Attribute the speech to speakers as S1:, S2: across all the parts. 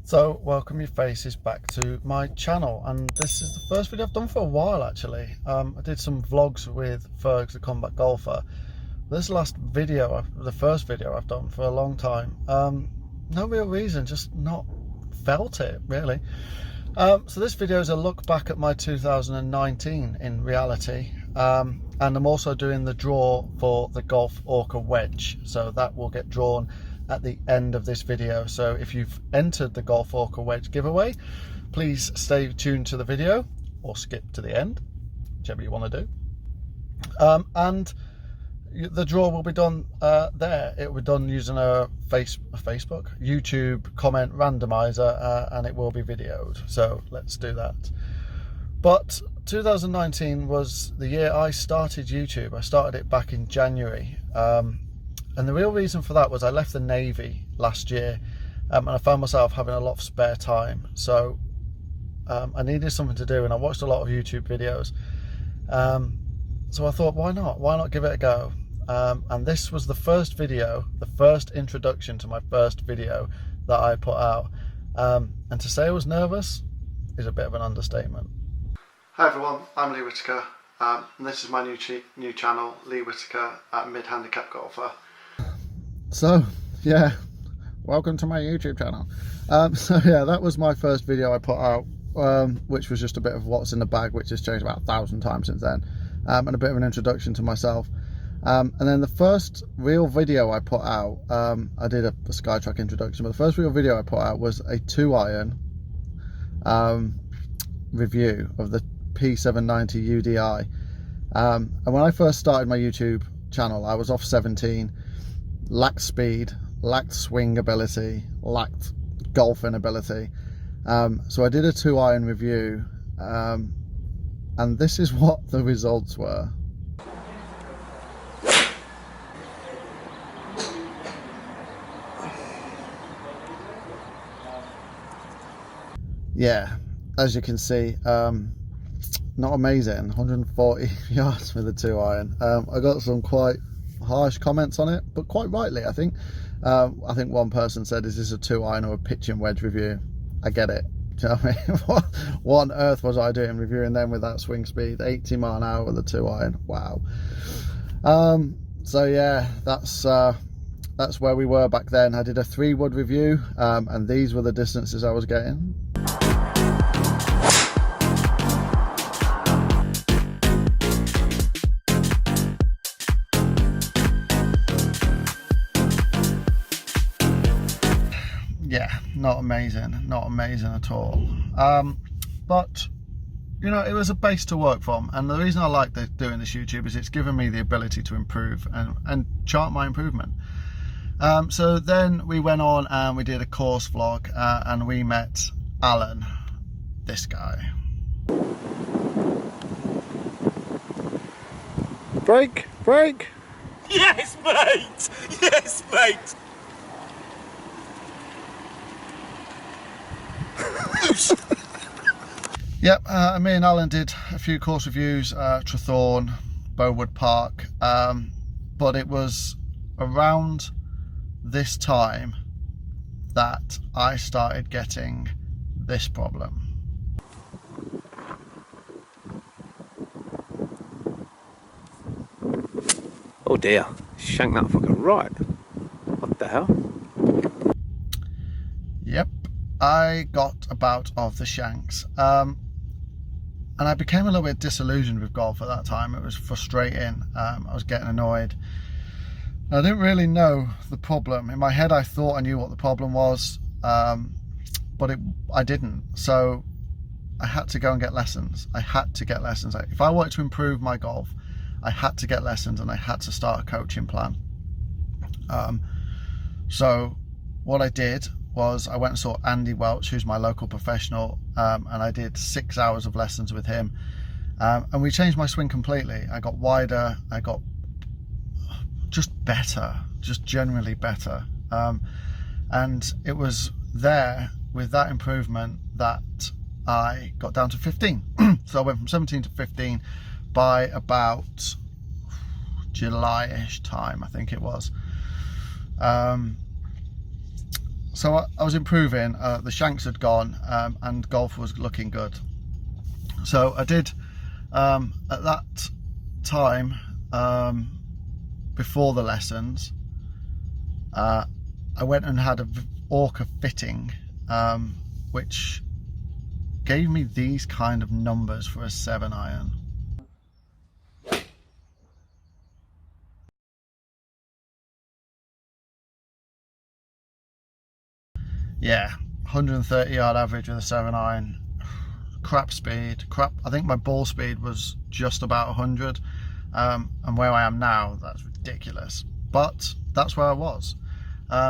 S1: So welcome your faces back to my channel, and this is the first video I've done for a while actually. I did some vlogs with Fergs the Combat Golfer. This last video, the first video I've done for a long time. No real reason, just not felt it really. So this video is a look back at my 2019 in reality, and I'm also doing the draw for the Golf ORKA Wedge, so that will get drawn at the end of this video. So if you've entered the Golf ORKA Wedge giveaway, please stay tuned to the video or skip to the end, whichever you want to do. And the draw will be done there. It will be done using a Facebook, YouTube comment randomizer, and it will be videoed. So let's do that. But 2019 was the year I started YouTube. I started it back in January. And the real reason for that was I left the Navy last year, and I found myself having a lot of spare time. So I needed something to do, and I watched a lot of YouTube videos. So I thought, why not give it a go? And this was the first video, the first introduction to my first video that I put out. And to say I was nervous is a bit of an understatement. Hi everyone, I'm Lee Whittaker, and this is my new channel, Lee Whittaker, Mid-Handicap Golfer. So yeah, welcome to my YouTube channel. So yeah, that was my first video I put out, which was just a bit of what's in the bag, which has changed about 1,000 times since then, and a bit of an introduction to myself. And then the first real video I put out, I did a Skytrack introduction, but the first real video I put out was a 2-iron review of the P790 UDI. And when I first started my YouTube channel, I was off 17, lacked speed, lacked swing ability, lacked golfing ability. So I did a 2-iron review, and this is what the results were. Yeah, as you can see, not amazing. 140 yards with a 2-iron. I got some quite harsh comments on it, but quite rightly, I think. I think one person said, "Is this a 2-iron or a pitching wedge review?" I get it. Do you know what I mean? What on earth was I doing reviewing them with that swing speed? 80 mile an hour with a 2-iron. Wow. So yeah, that's where we were back then. I did a 3-wood review, and these were the distances I was getting. Yeah, not amazing at all. But you know, it was a base to work from, and the reason I like doing this YouTube is it's given me the ability to improve and chart my improvement. So then we went on and we did a course vlog, and we met Alan, this guy. Break!
S2: Yes, mate! Yes, mate!
S1: Yep, me and Alan did a few course reviews, Trethorn, Bowood Park, but it was around this time that I started getting this problem.
S2: Oh dear, shanked that fucker right. What the hell?
S1: Yep, I got a bout of the shanks, and I became a little bit disillusioned with golf at that time. It was frustrating. I was getting annoyed. I didn't really know the problem. In my head I thought I knew what the problem was, but I didn't. So I had to go and get lessons. I had to get lessons. If I wanted to improve my golf, I had to get lessons, and I had to start a coaching plan. So what I did was I went and saw Andy Welch, who's my local professional, and I did 6 hours of lessons with him, and we changed my swing completely. I got wider, I got just better, just generally better, and it was there with that improvement that I got down to 15. So I went from 17 to 15 by about July-ish time, I think it was. so I was improving. The shanks had gone, and golf was looking good. So I did, at that time, before the lessons, I went and had a ORKA fitting, which gave me these kind of numbers for a 7-iron. Yeah, 130 yard average with a 7-iron. Crap speed, I think my ball speed was just about 100, and where I am now, that's ridiculous, but that's where I was.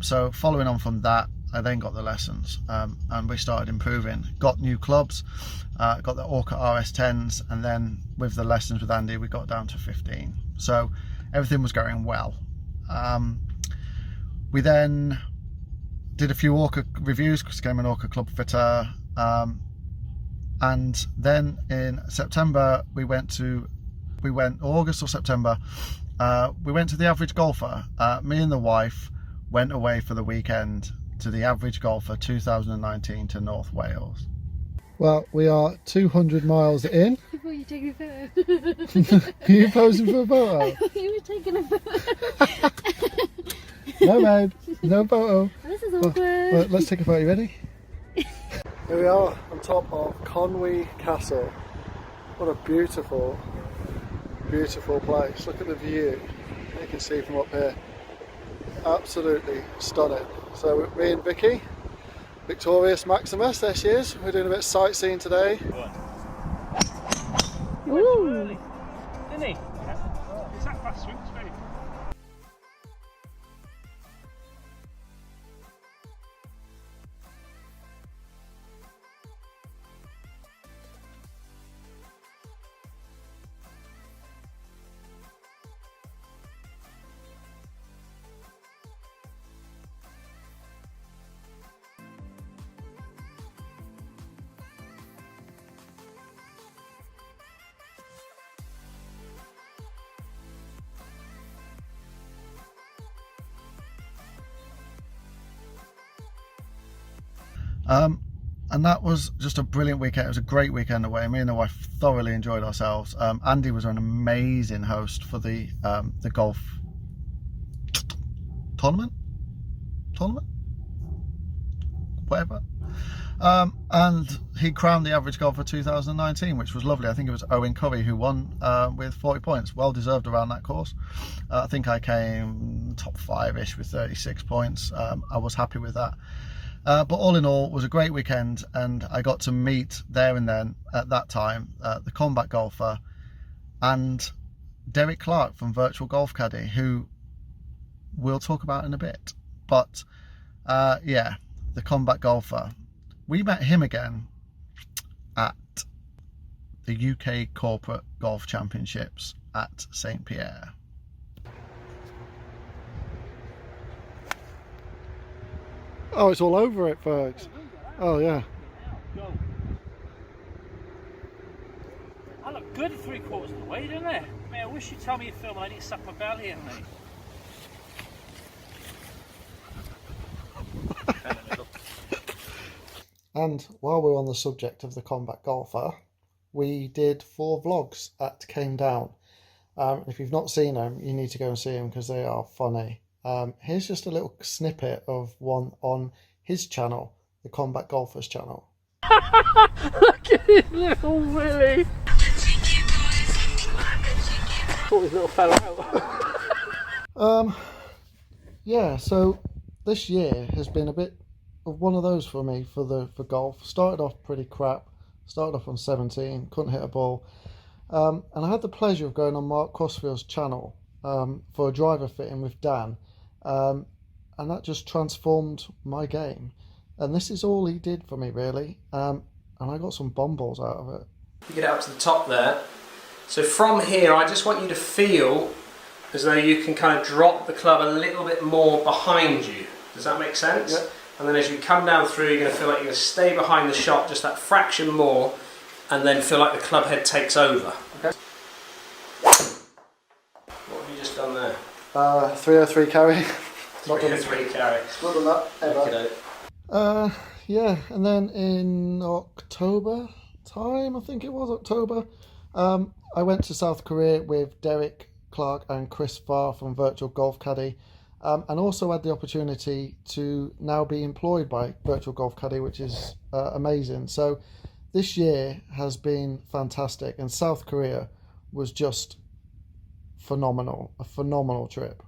S1: So following on from that, I then got the lessons, and we started improving, got new clubs, got the ORKA RS10s, and then with the lessons with Andy we got down to 15, so everything was going well. We then did a few ORKA reviews because I became an ORKA club fitter, and then in September August or September, we went to the Average Golfer. Me and the wife went away for the weekend to the Average Golfer 2019 to North Wales. Well, we are 200 miles in.
S3: Before you take a photo.
S1: Are you posing for a photo?
S3: You were taking a photo.
S1: No, babe, no photo.
S3: This is awkward.
S1: Well, let's take a photo. You ready? Here we are on top of Conwy Castle. What a beautiful, beautiful place. Look at the view. You can see from up here. Absolutely stunning. So me and Vicky, Victorious Maximus, there she is. We're doing a bit of sightseeing today.
S3: Ooh.
S4: Didn't he? Is that fast swings, mate?
S1: And that was just a brilliant weekend. It was a great weekend away. Me and the wife thoroughly enjoyed ourselves. Andy was an amazing host for the golf tournament, whatever. And he crowned the Average Golfer 2019, which was lovely. I think it was Owen Curry who won with 40 points. Well deserved around that course. I think I came top 5-ish with 36 points. I was happy with that. But all in all, it was a great weekend, and I got to meet there and then, at that time, the combat golfer and Derek Clark from Virtual Golf Caddy, who we'll talk about in a bit. But yeah, the combat golfer. We met him again at the UK Corporate Golf Championships at St. Pierre. Oh, it's all over it, folks. Oh, yeah.
S4: I look good 3/4 of the way, don't I? I mean, I wish you'd tell me you're filming. I need to suck my belly in, mate.
S1: And while we're on the subject of the combat golfer, we did 4 vlogs at Came Down. If you've not seen them, you need to go and see them because they are funny. Here's just a little snippet of one on his channel, the Combat Golfers channel.
S4: Look at his little Willy. Sort his little fella out.
S1: Yeah, so this year has been a bit of one of those for me for golf. Started off pretty crap. Started off on 17, couldn't hit a ball. And I had the pleasure of going on Mark Crossfield's channel for a driver fitting with Dan. And that just transformed my game, and this is all he did for me really, and I got some bomb balls out of it.
S5: You get up to the top there, so from here I just want you to feel as though you can kind of drop the club a little bit more behind you. Does that make sense?
S1: Yep.
S5: And then as you come down through, you're going to feel like you're going to stay behind the shot just that fraction more, and then feel like the club head takes over. Okay. What have you just done there?
S1: 303 carry. Not done
S5: 303 carry.
S1: Not done that ever.
S5: Okay.
S1: Yeah, and then in October time, I think it was October, I went to South Korea with Derek Clark and Chris Farr from Virtual Golf Caddy, and also had the opportunity to now be employed by Virtual Golf Caddy, which is amazing. So this year has been fantastic, and South Korea was just phenomenal, a phenomenal trip.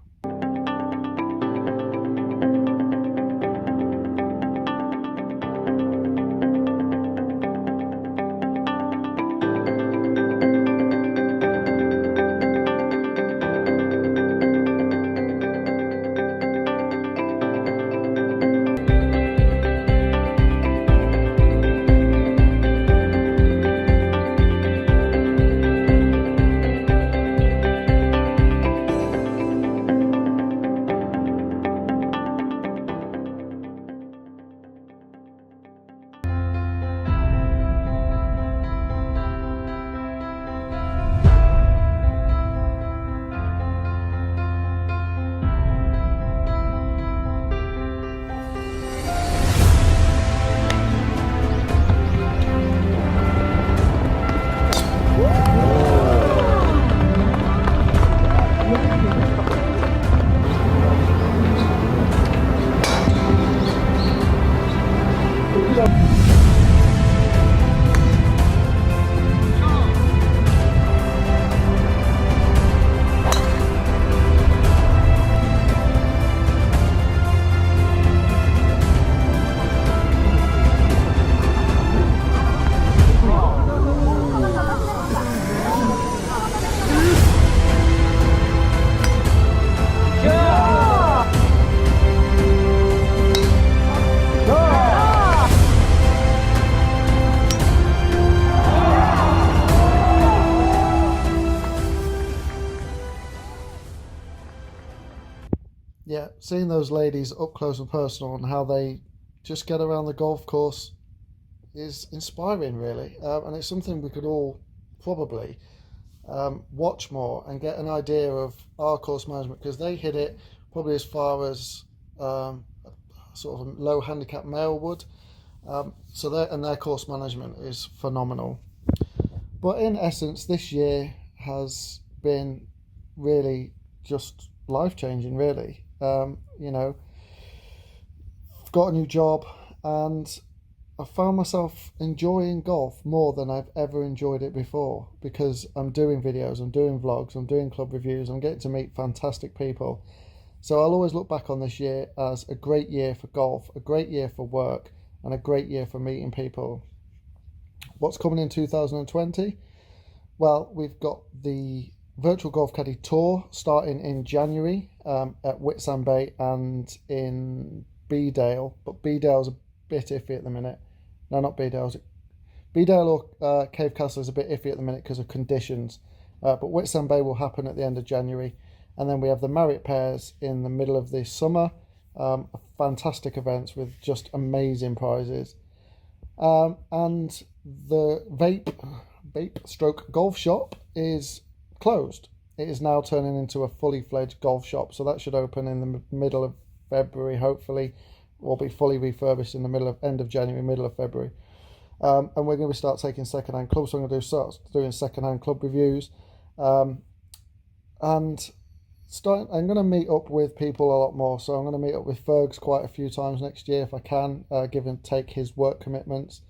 S1: Yeah, seeing those ladies up close and personal and how they just get around the golf course is inspiring, really. And it's something we could all probably watch more and get an idea of our course management, because they hit it probably as far as sort of a low handicap male would. So their course management is phenomenal. But in essence, this year has been really just life-changing, really. You know, I've got a new job and I found myself enjoying golf more than I've ever enjoyed it before, because I'm doing videos, I'm doing vlogs, I'm doing club reviews, I'm getting to meet fantastic people. So I'll always look back on this year as a great year for golf, a great year for work, and a great year for meeting people. What's coming in 2020? Well, we've got the Virtual Golf Caddy Tour starting in January at Whitsand Bay and in Beedale, but Beedale's a bit iffy at the minute. No, not Beedale. Beedale or Cave Castle is a bit iffy at the minute because of conditions, but Whitsand Bay will happen at the end of January. And then we have the Marriott Pairs in the middle of this summer, fantastic events with just amazing prizes. And the vape stroke golf shop is closed. It is now turning into a fully fledged golf shop, so that should open in the middle of February, hopefully, or be fully refurbished in the end of January, middle of February. And we're going to start taking second-hand clubs, so I'm going to start doing second-hand club reviews, and I'm going to meet up with people a lot more. So I'm going to meet up with Fergs quite a few times next year if I can, give and take his work commitments.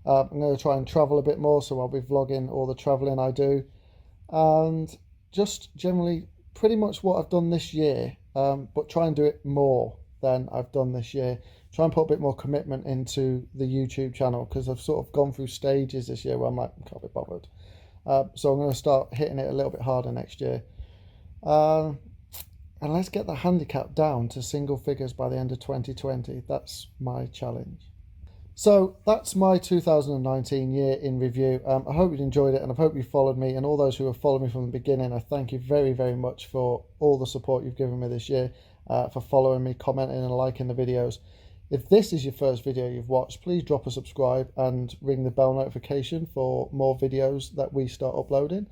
S1: I'm going to try and travel a bit more, so I'll be vlogging all the travelling I do, and just generally pretty much what I've done this year, but try and do it more than I've done this year. Try and put a bit more commitment into the YouTube channel, because I've sort of gone through stages this year where I'm like, I can't be bothered. So I'm going to start hitting it a little bit harder next year. And let's get the handicap down to single figures by the end of 2020. That's my challenge. So that's my 2019 year in review. I hope you enjoyed it, and I hope you followed me, and all those who have followed me from the beginning, I thank you very, very much for all the support you've given me this year, for following me, commenting and liking the videos. If this is your first video you've watched, please drop a subscribe and ring the bell notification for more videos that we start uploading.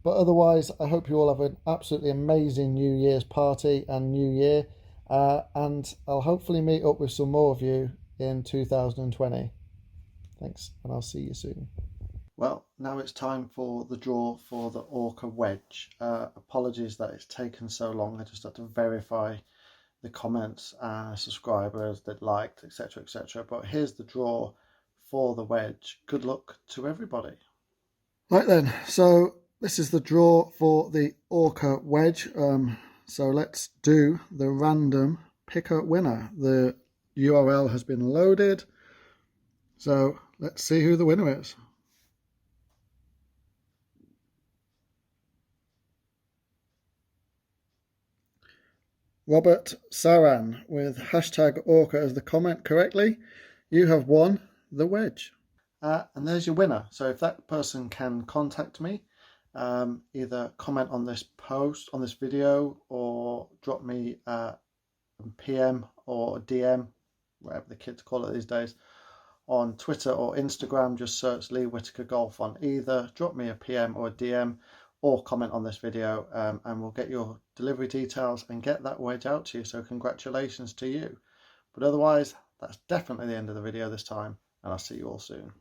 S1: But otherwise, I hope you all have an absolutely amazing New Year's party and New Year, and I'll hopefully meet up with some more of you in 2020. Thanks, and I'll see you soon. Well, now it's time for the draw for the ORKA Wedge. Apologies that it's taken so long. I just had to verify the comments and subscribers that liked, etc, etc. But here's the draw for the wedge. Good luck to everybody. Right then, so this is the draw for the ORKA Wedge. So let's do the random picker winner. The URL has been loaded, so let's see who the winner is. Robert Saran with hashtag ORKA as the comment correctly. You have won the wedge. And there's your winner. So if that person can contact me, either comment on this post, on this video, or drop me a PM or a DM, whatever the kids call it these days, on Twitter or Instagram, just search Lee Whitaker Golf on either. Drop me a PM or a DM, or comment on this video, and we'll get your delivery details and get that wedge out to you. So congratulations to you. But otherwise, that's definitely the end of the video this time, and I'll see you all soon.